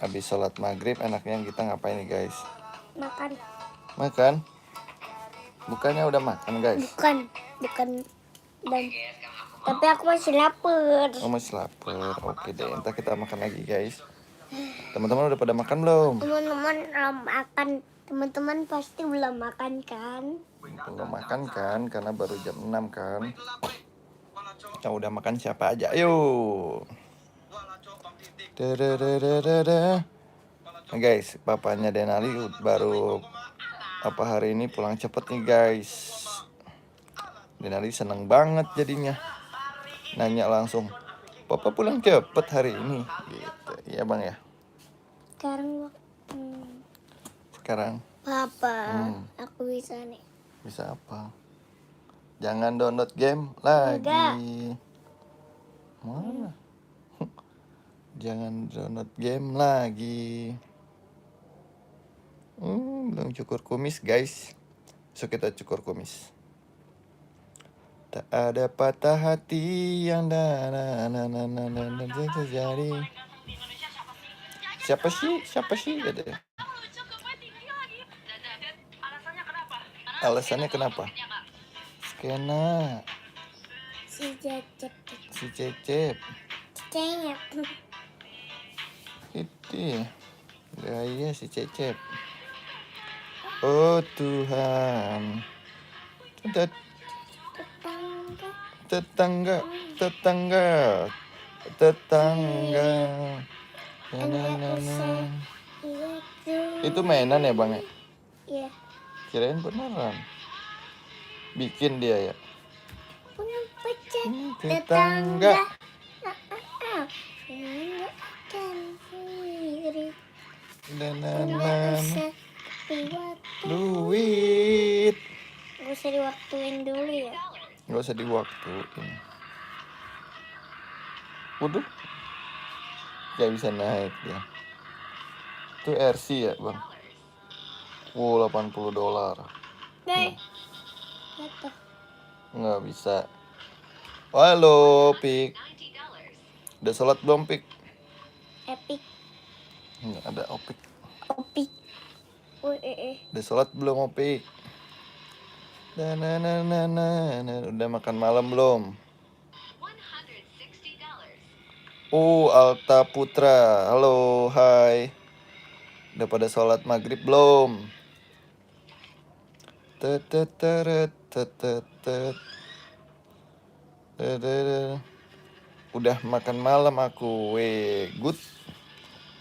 Habis sholat maghrib enaknya kita ngapain nih guys? Makan. Makan? Bukannya udah makan guys? Bukan. Dan tapi aku masih lapar. Oh masih lapar. Oke deh, entar kita makan lagi guys. Teman-teman udah pada makan belum? Teman-teman belum makan. Teman-teman pasti belum makan kan? Belum makan kan, karena baru jam 6 kan. Kita udah makan siapa aja? Ayo. Nah, guys, papanya Denali baru hari ini pulang cepet nih guys. Denali seneng banget jadinya. Nanya langsung, "Papa pulang cepet hari ini?" Gitu. Iya bang ya. Sekarang Papa, aku bisa nih. Bisa apa? Jangan download game lagi. Enggak. Mana? Jangan download game lagi. Belum cukur kumis guys. Besok kita cukur kumis. Tak ada patah hati yang terjadi. Siapa sih? Ada. Alasannya kenapa? Skena. Si Cecep. Itu. Gaya si Cecep. Oh Tuhan. Tetangga. Itu mainan ya bang ya? Iya. Kirain beneran. Bikin dia ya. Tetangga. Duit. Gak usah diwaktuin dulu ya. Gak usah diwaktuin. Waduh. Gak bisa naik ya. Itu RC ya bang. Wow, $80. Nggak bisa. Halo Pik. Udah sholat belum Pik? Epic. Nggak ada Opik. Opik. Udah sholat belum Opik? Udah makan malam belum? Alta Putra. Halo, hai. Udah pada sholat maghrib belum? Udah makan malam aku. Good.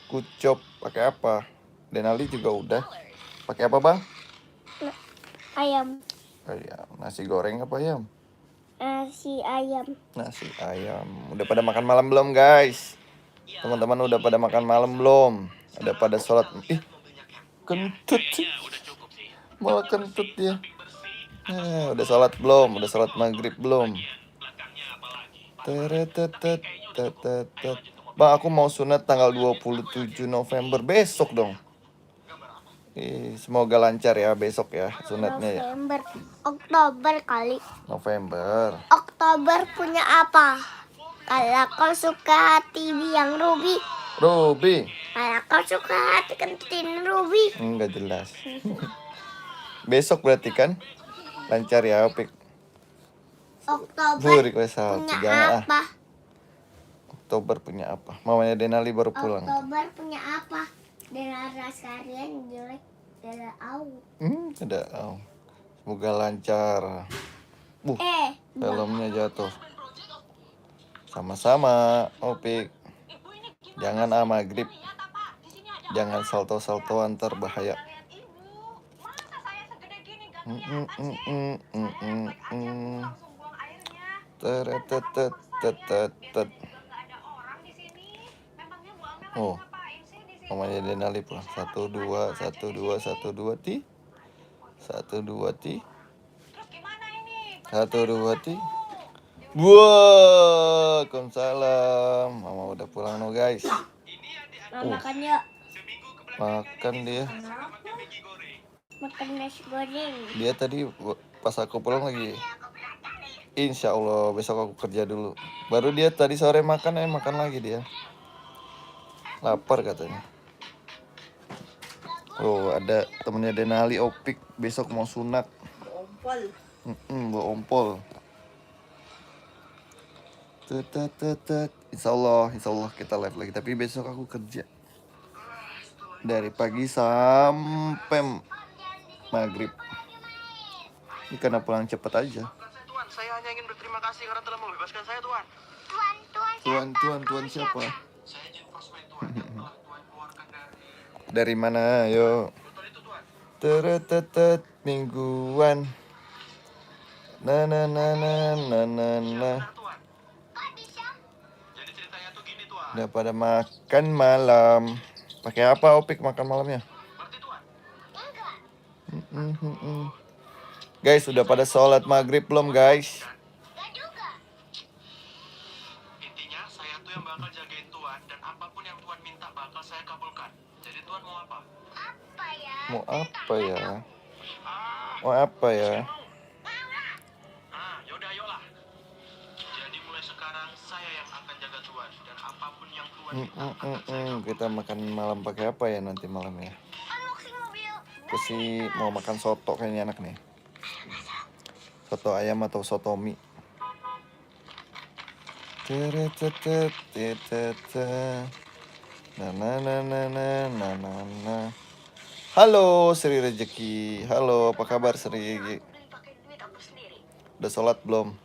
Good job. Pakai apa? Denali juga udah. Pakai apa bang? Ayam. Nasi goreng apa ayam? Nasi ayam. Udah pada makan malam belum guys? Teman-teman udah pada makan malam belum? Udah pada sholat? Kentut sih. Malah kentut dia. Udah sholat belum? Udah sholat maghrib belum? Bang, aku mau sunat tanggal 27 November besok dong. Semoga lancar ya besok ya sunatnya ya. Oktober kali. November. Oktober punya apa? Kalau kau suka TV yang Ruby. Kalau kau suka kentin Ruby. Enggak jelas. Besok berarti kan lancar ya Opik. Oktober punya apa? Oktober punya apa? Mamanya Denali baru pulang. Oktober punya apa? Denali sekalian jelek. Ada au. Semoga lancar. Filmnya jatuh. Sama-sama Opik. Jangan maghrib. Jangan salto-saltoan terbahaya. Mamanya Denali pulang. 1 2 1 2 1 2 ti. 1 2 ti. 1 2 ti. Waalaikumsalam. Mama udah pulang no guys. Makan ya. Makan dia. Makan nasi goreng. Dia tadi pas aku pulang lagi. Insya Allah besok aku kerja dulu. Baru dia tadi sore makan lagi dia. Lapar katanya. Oh, ada temennya Denali Opik besok mau sunat. Ompol. Bawa ompol. Tetet. Insya Allah kita live lagi. Tapi besok aku kerja dari pagi sampai maghrib. Ini karena pulang cepet aja. Tuan, saya hanya ingin berterima kasih karena telah membebaskan saya, Tuan. Tuan siapa? Saya Jin Cosplay, Tuan, yang telah Tuan keluarkan dari Dari mana? Yo. botol itu, Tuan. Teretetet mingguan. Na. Benar, Tuan. Jadi ceritanya tuh gini, Tuan. Udah pada makan malam. Pakai apa Opik makan malamnya? Berarti, Tuan. Guys, udah pada sholat maghrib belum guys? Intinya saya tuh yang bakal jagain Tuan dan apapun yang Tuan minta bakal saya kabulkan. Jadi Tuan mau apa? Mau apa ya? Ah, Mau apa ya? yaudah ayolah. Jadi mulai sekarang saya yang akan jaga Tuan dan apapun yang Tuan minta akan saya Kita makan malam pakai apa ya nanti malamnya? Aku sih mau makan soto kayaknya enak nih. Soto ayam atau soto mie. Halo Sri Rezeki. Halo, apa kabar Sri? Udah sholat belum?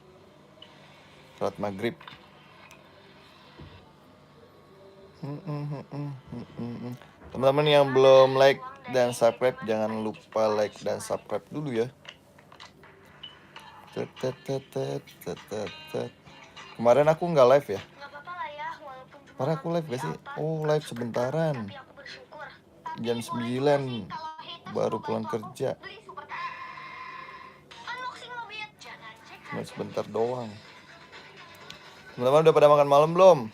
Sholat maghrib. Teman-teman yang belum like dan subscribe, jangan lupa like dan subscribe dulu ya. Kemarin aku nggak live ya? Kemarin aku live gak sih? Oh, live sebentaran. Jam 9 baru pulang kerja. Cuma sebentar doang. Teman-teman udah pada makan malam belum?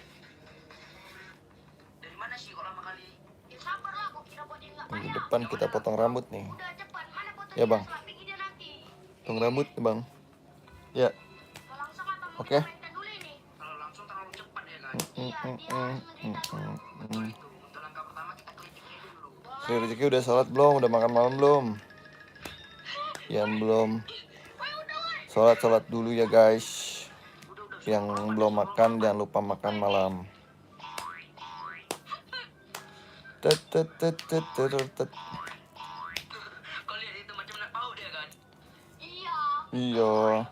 Minggu depan kita potong rambut nih. Ya bang. Potong rambut nih bang. Ya. Oke. Kalau langsung terlalu cepat ya kan. Untuk langkah pertama kita kelitikin dulu. Sri Rezeki udah sholat belum? Udah makan malam belum? Yang belum sholat dulu ya guys. Yang belum makan jangan lupa makan malam. Kau lihat itu macam nak paut dia kan? Iya.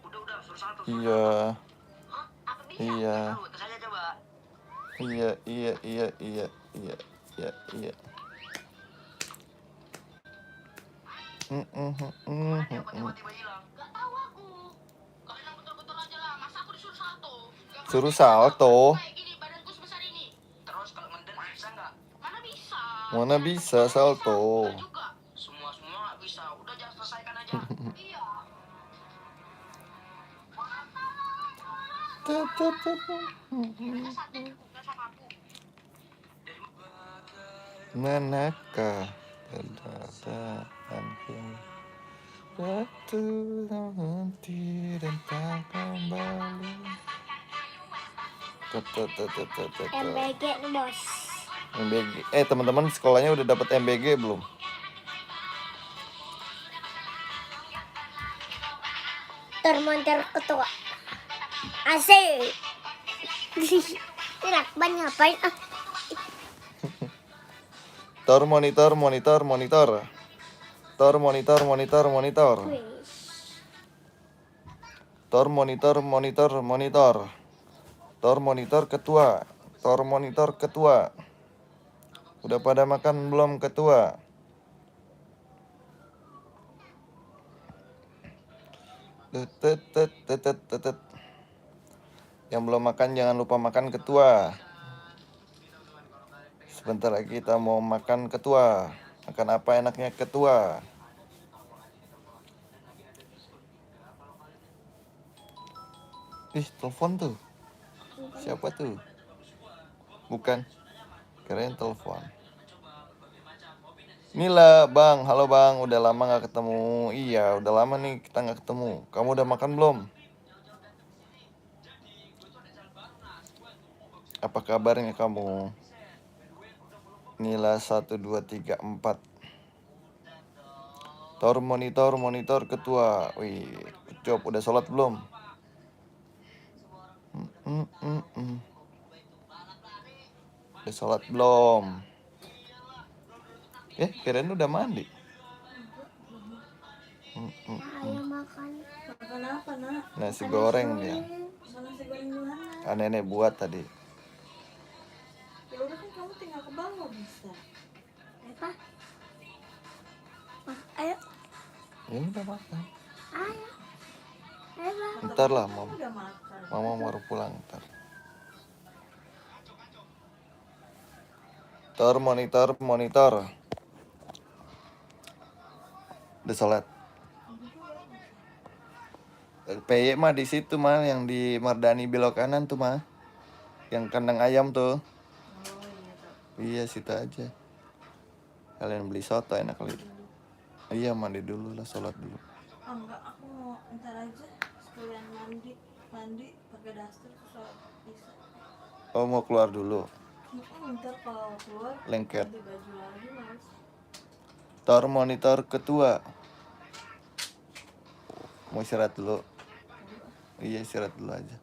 Udah suruh satu. Iya. Iya. Tes aja coba. Iya. Mana dia kok tiba-tiba hilang? Gak tahu aku. Kalian betul-betul aja lah. Masa aku disuruh salto? Suruh salto. Kayak gini badanku sebesar ini. Terus kalau ngeden bisa nggak? Mana bisa? Mana bisa salto? Juga. Semua nggak bisa. Udah jangan selesaikan aja. Iya. Manakah keadaanku? Waktu berhenti dan tak kembali. MBG nih bos. MBG. Teman-teman sekolahnya udah dapat MBG belum? Termonter ketua. Asik. Tidak banyak ngapain ah. Tor monitor. Tor monitor. Wih. Tor monitor. Tor monitor ketua. Udah pada makan belum ketua? Tetet. Yang belum makan jangan lupa makan ketua. Sebentar lagi kita mau makan ketua. Makan apa enaknya ketua? Ih, telepon tuh. Siapa tuh? Bukan. Keren telepon. Inilah bang, halo bang, udah lama gak ketemu. Iya, udah lama nih kita gak ketemu. Kamu udah makan belum? Apa kabarnya kamu? Inilah 1, 2, 3, 4. Monitor ketua. Wih, Ucop udah sholat belum? Udah sholat belum? Kirain udah mandi. Ayo makan. Makan apa, Nak? Nasi goreng dia. Makan nasi goreng di mana? Nenek buat tadi. Ya udah kan kamu tinggal ke bawah bisa. Apa? Ayo. Ini udah makan. Ayo. Ayo. Ntar lah, Kamu udah makan. Mama baru pulang ntar. Monitor. Udah sholat. PY mah di situ mah, yang di Mardani belok kanan tuh mah, yang kandang ayam tuh. Oh iya, Kak. Iya, situ aja. Kalian beli soto enak kali. Iya, mandi dulu lah, sholat dulu. Oh enggak, aku mau ntar aja sekalian mandi pakai daster terus bisa. Oh, mau keluar dulu. Ntar kalau keluar Lengket. ganti baju lagi mas. Monitor ketua. Mau istirahat dulu. Iya, istirahat dulu aja.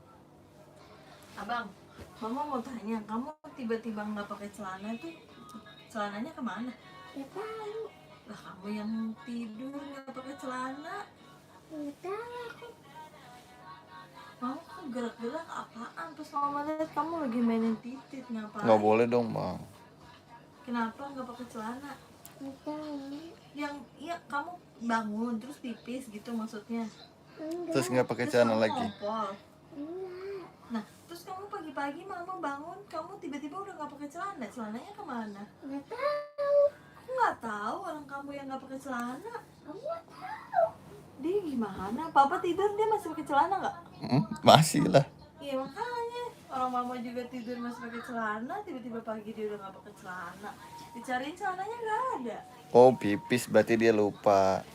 Abang, Mama mau tanya, kamu tiba-tiba nggak pakai celana tuh, celananya kemana? Nggak tahu. Lah kamu yang tidur nggak pakai celana, Nggak tahu aku. Mama kok gerak-gerak apaan? Terus Mama lihat kamu lagi mainin titit ngapain? Nggak boleh dong, Bang. Kenapa nggak pakai celana? Nggak tahu. Yang iya kamu bangun terus pipis gitu maksudnya. Terus nggak pakai Terus celana kamu lagi. ngompol. Enggak. Nah, terus kamu pagi-pagi Mama bangun, kamu tiba-tiba udah nggak pakai celana, celananya kemana? Nggak tahu. Aku nggak tahu orang kamu yang nggak pakai celana. Aku nggak tahu. Dia gimana? Papa tidur dia masih pakai celana nggak? Masih lah. Iya makanya orang Mama juga tidur masih pakai celana, tiba-tiba pagi dia udah nggak pakai celana. Dicariin celananya nggak ada. Oh, pipis berarti dia lupa.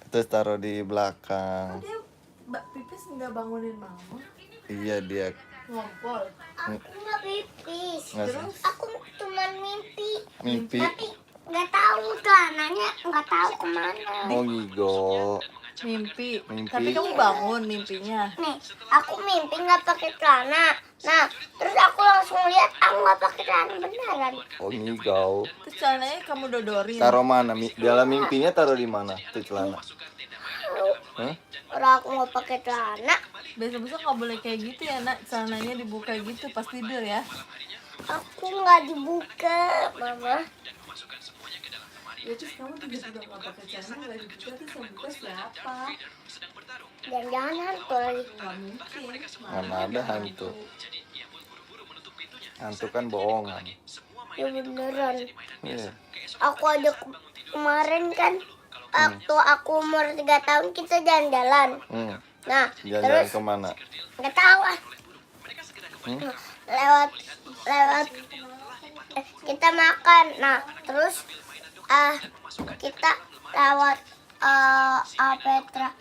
Terus taruh di belakang. Dia pipis nggak bangunin Mama, Iya, dia ngompol. Aku nggak pipis. nggak Terus Aku cuma mimpi. mimpi. Tapi nggak tahu celananya, nggak tahu kemana. Oh, ngigo. mimpi. Mimpi. Tapi kamu bangun mimpinya. Nih, aku mimpi nggak pakai celana. Nah, terus aku langsung lihat aku nggak pakai celana beneran. Oh, ngigo. Terus celananya kamu dodorin. Taruh mana? Dalam mimpinya taruh di mana tuh celana? Hah? Kalau aku nggak pakai celana, Besok-besok nggak boleh kayak gitu ya nak, celananya dibuka gitu pas tidur ya. aku nggak dibuka, Mama. Ya terus kamu tiba-tiba nggak pakai celana nggak dibuka, terus yang buka siapa? Jangan-jangan hantu lagi. Nggak mungkin. Mana ada hantu. Hantu kan bohongan. Ya beneran. Iya. Aku aja kemarin kan, waktu aku umur 3 tahun kita jalan-jalan. Nah, Jalan-jalan terus kemana? nggak tahu ah. Lewat kita makan. Nah, terus kita lewat Petra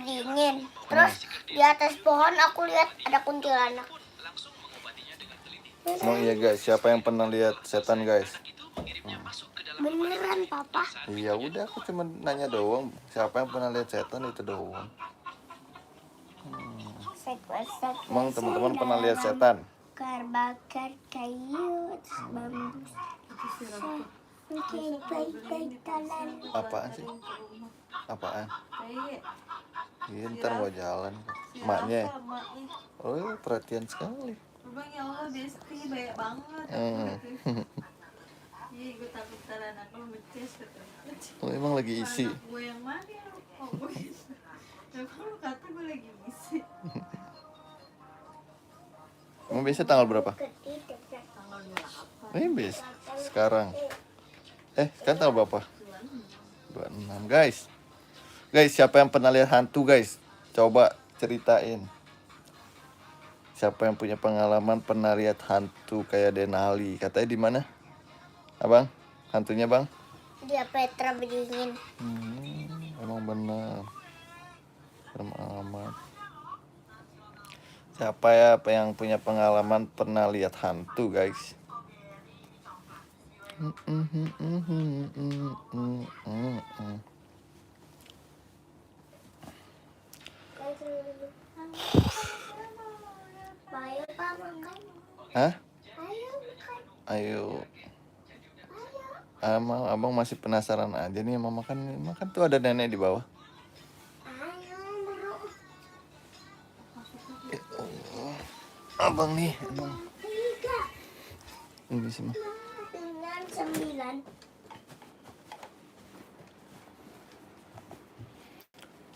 dingin. Terus di atas pohon aku lihat ada kuntilanak. Oh iya guys, siapa yang pernah lihat setan guys? Beneran, Papa. Iya udah, aku cuma nanya doang. Siapa yang pernah lihat setan itu doang. Emang teman-teman pernah lihat setan? Bakar kayu, terus bambu. Apaan sih? Apaan? Kayak Iya, ntar mau jalan. Maknya. emaknya. Oh, perhatian sekali. Bang ya Allah dia sepi banyak banget. Iya gue takut ntar anak lo ngeces katanya. Oh, emang lagi isi. Anak gue yang mana ya? Oh gue gitu. Emang lo kata gue lagi isi. Emang biasa tanggal berapa? Tanggal 28. Biasa. Sekarang. Sekarang tanggal berapa? 26 guys. Guys, siapa yang pernah lihat hantu guys? Coba ceritain. Siapa yang punya pengalaman pernah lihat hantu kayak Denali? Katanya di mana? Abang, hantunya bang? Dia Petra berdingin. Emang benar. Serem amat. Siapa ya yang punya pengalaman pernah lihat hantu guys? Ayo Pak makan. Hah? Ayo makan. Ayo. Ayo. Abang masih penasaran aja nih mau makan. Makan tuh ada nenek di bawah. Ayo bro. Ya Allah. Abang nih, abang. 3 Ini semua. dengan 9.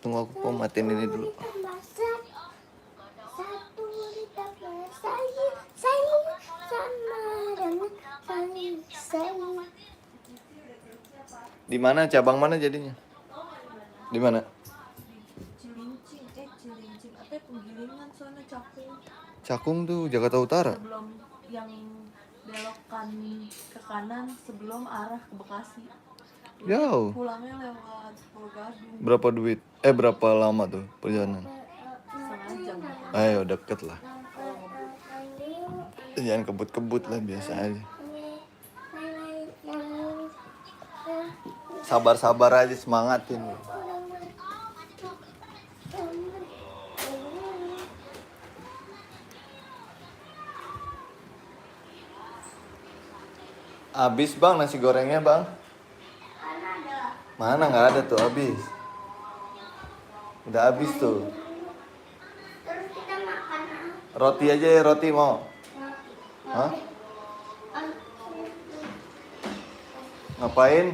Tunggu aku matiin ini dulu. Ditambah 1 ditambah saya sama dengan saya. Di mana cabang mana jadinya? Di mana? Cilincing apa penggilingan soalnya Cakung Cakung tuh Jakarta Utara. sebelum yang belokan ke kanan sebelum arah ke Bekasi. Jauh. Pulangnya lewat Pulau Gadung Berapa duit? Berapa lama tuh perjalanan? setengah jam. Ayo deket lah. Jangan kebut-kebut lah, biasa aja. Sabar-sabar aja, semangatin. Habis bang nasi gorengnya bang? Mana nggak ada tuh, habis. Udah habis tuh. Terus kita makan Roti aja ya, roti mau? Hah? Ngapain?